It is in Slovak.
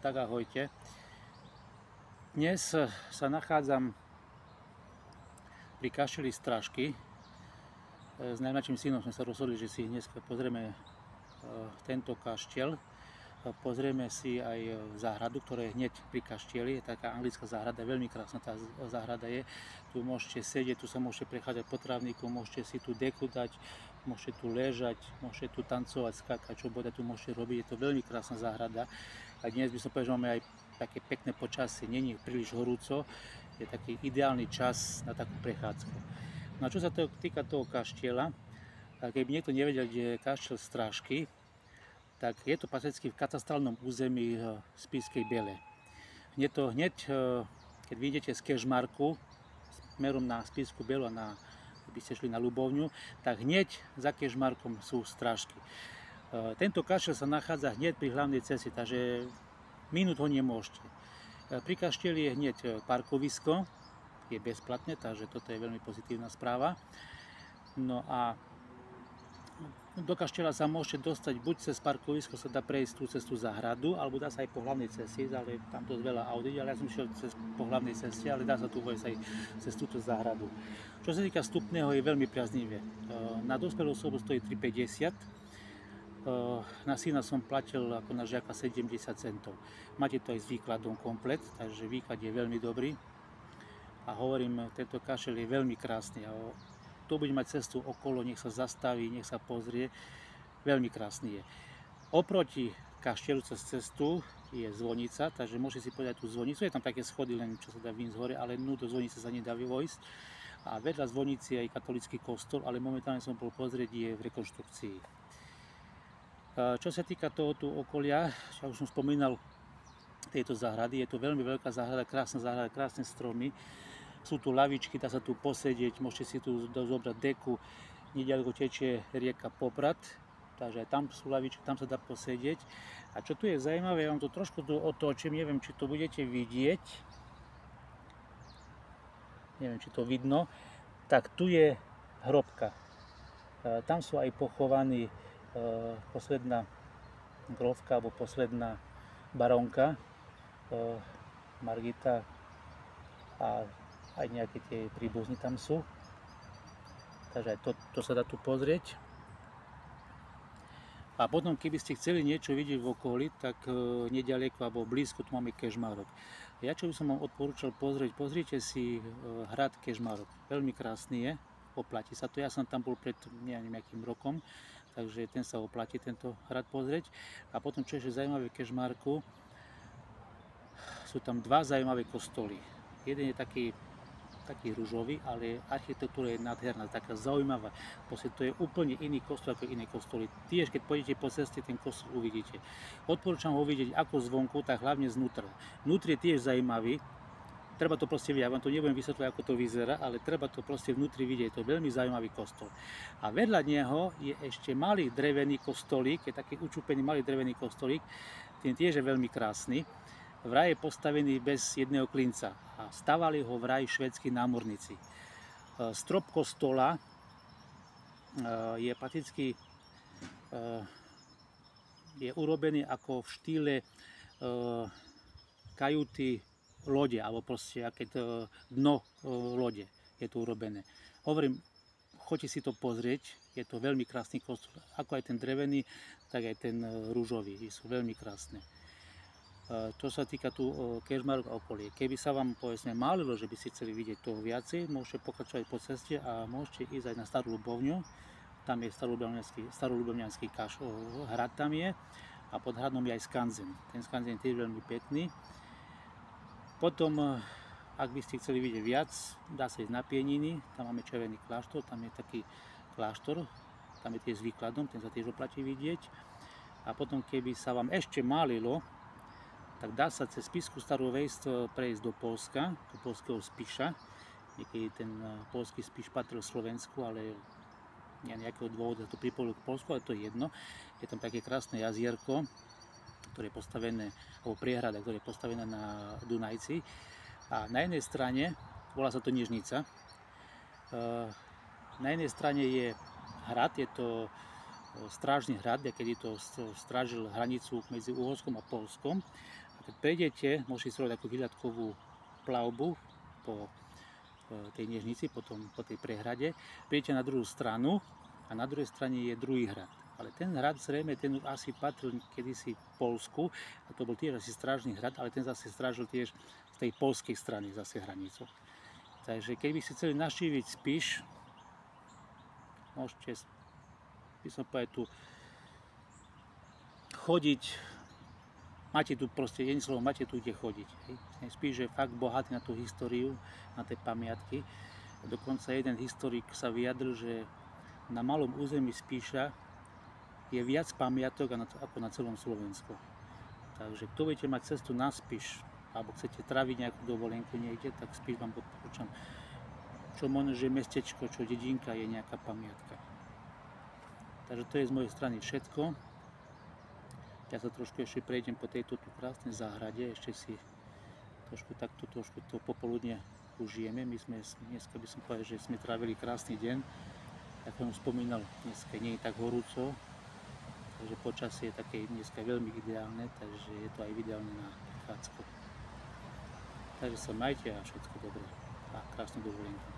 Tak ahojte. Dnes sa nachádzam pri kašteli Stražky. S najmladším synom sme sa rozhodli, že si dnes pozrieme tento kaštiel. Pozrieme si aj záhradu, ktorá je hneď pri kaštieli. Je taká anglická záhrada, veľmi krásna tá záhrada je. Tu môžete sedieť, tu sa môžete prechádzať po trávniku, môžete si tu deku dať, môžete tu ležať, môžete tu tancovať, skákať, čo bude tu môžete robiť. Je to veľmi krásna záhrada. A dnes by som povedal, že máme aj také pekné počasie, nie je príliš horúco, je taký ideálny čas na takú prechádzku. No a čo sa týka toho kaštieľa, keby niekto nevedel, kde je kaštiel Stražky, tak je to prakticky v katastrálnom území Spišskej Biele. Hneď, keď vyjdete z Kežmarku smerom na Spišskú Bielu a by ste šli na Ľubovňu, tak hneď za Kežmarkom sú Stražky. Tento kaštiel sa nachádza hneď pri hlavnej ceste, takže minút ho nemôžete. Pri kaštieli je hneď parkovisko, je bezplatné, takže toto je veľmi pozitívna správa. No a do kaštieľa sa môžete dostať buď cez parkovisko, sa dá prejsť tú cestu záhradu, alebo dá sa aj po hlavnej ceste, ale tam dosť veľa audí, ale ja som šiel po hlavnej ceste, ale dá sa tu vojsť aj cez túto záhradu. Čo sa týka vstupného, je veľmi priaznivé. Na dospelú osobu stojí 3,50. Na syna som platil ako na žiaka 70 centov. Máte to aj s výkladom komplet, takže výklad je veľmi dobrý. A hovorím, tento kaštiel je veľmi krásny. Kto bude mať cestu okolo, nech sa zastaví, nech sa pozrie. Veľmi krásny je. Oproti kaštieľu cez cestu je zvonica, takže môžete si povedať tú zvonicu. Je tam také schody, len čo sa dá vyjsť hore, ale do zvonice sa nedá vojsť. A vedľa zvonici je aj katolícky kostol, ale momentálne som bol pozrieť, je v rekonštrukcii. Čo sa týka tohoto okolia, čo už som spomínal, tejto záhrady, je to veľmi veľká záhrada, krásne stromy. Sú tu lavičky, dá sa tu posedieť, môžete si tu zobrať deku. Neďaleko tečie rieka Poprad, takže aj tam sú lavičky, tam sa dá posedieť. A čo tu je zaujímavé, ja vám to trošku tu otočím, neviem, či to budete vidieť. Neviem, či to vidno. Tak tu je hrobka. Tam sú aj pochovaní posledná grófka, alebo posledná barónka, Margita a aj nejaké tie príbuzní tam sú. Takže aj to sa dá tu pozrieť. A potom, keby ste chceli niečo vidieť v okolí, tak nedaleko alebo blízko tu máme Kežmarok. Ja čo by som vám odporúčal pozrieť, pozrite si hrad Kežmarok. Veľmi krásny je, oplatí sa to. Ja som tam bol pred nejakým rokom, takže ten sa oplatí, tento hrad pozrieť. A potom, čo je zaujímavé v Kežmarku, sú tam dva zaujímavé kostoly. Jeden je taký ružový, ale architektúra je nádherná, taká zaujímavá. Proste to je úplne iný kostol ako iné kostoly. Tiež, keď pôjdete po ceste, ten kostol uvidíte. Odporúčam ho vidieť ako zvonku, tak hlavne znútra. Vnútri je tiež zaujímavý. Treba to proste vidieť, ja vám to nebudem vysvetľovať, ako to vyzerá, ale treba to proste vnútri vidieť. To je veľmi zaujímavý kostol. A vedľa neho je ešte malý drevený kostolík, je taký učúpený malý drevený kostolík, ten tiež je veľmi krásny. Vraj je postavený bez jedného klinca a stavali ho vraj švédski námorníci. Strop kostola je prakticky je urobený ako v štýle kajuty lode, alebo proste aké dno lode je to urobené. Hovorím, choďte si to pozrieť, je to veľmi krásny kostol, ako aj ten drevený, tak aj ten ružový, sú veľmi krásne. Čo sa týka tu Kežmarok a okolie. Keby sa vám povedzme málilo, že by ste chceli vidieť toho viacej, môžete pokračovať po ceste a môžete ísť aj na Starú Ľubovňu. Tam je staroľubovňanský hrad tam je a pod hradom je aj skanzen. Ten skanzen je tiež veľmi pekný. Potom, ak by ste chceli vidieť viac, dá sa ísť na Pieniny, tam máme červený kláštor, tam je taký kláštor, tam je tiež s výkladom, ten sa tiež oplatí vidieť. A potom, keby sa vám ešte málilo, tak dá sa cez Spišskú Starú Ves prejsť do Poľska, do poľského Spiša. Niekedy ten poľský Spiš patril Slovensku, ale nejakého dôvodu to pripojilo k Poľsku, ale to je jedno. Je tam také krásne jazierko, ktoré je postavené, alebo priehrada, ktoré je postavené na Dunajci. A na jednej strane, volá sa to Nižnica, na jednej strane je hrad, je to strážny hrad, kedy to strážil hranicu medzi Uhorskom a Poľskom. A Keď prejdete, môžete si robiť takú výľadkovú plavbu po tej Nežnici, potom po tej prehrade. Prídete na druhú stranu a na druhej strane je druhý hrad. Ale ten hrad zrejme, ten už asi patril kedysi Poľsku a to bol tiež asi strážny hrad, ale ten zase strážil tiež z tej poľskej strany zase hranicu. Takže keď by ste chceli navštíviť Spiš, môžete, by som povedal, tu chodiť, máte tu proste, jedným slovom, máte tu kde chodiť. Spiš je fakt bohatý na tú históriu, na tie pamiatky. Dokonca jeden historik sa vyjadril, že na malom území Spiša je viac pamiatok ako na celom Slovensku. Takže kto budete mať cestu na Spiš, alebo chcete traviť nejakú dovolenku niekde, tak Spiš vám odporúčam. Čo možno, že mestečko, čo dedinka je nejaká pamiatka. Takže to je z mojej strany všetko. Ja sa trošku ešte prejdem po tejto tu krásnej záhrade, ešte si trošku to popoludne užijeme. My sme dneska, by som povedal, že sme trávili krásny deň. Ako som spomínal, dneska nie je tak horúco, takže počasie je také dneska veľmi ideálne, takže je to aj ideálne na prechádzku. Takže sa majte a všetko dobré a krásnu dovolenku.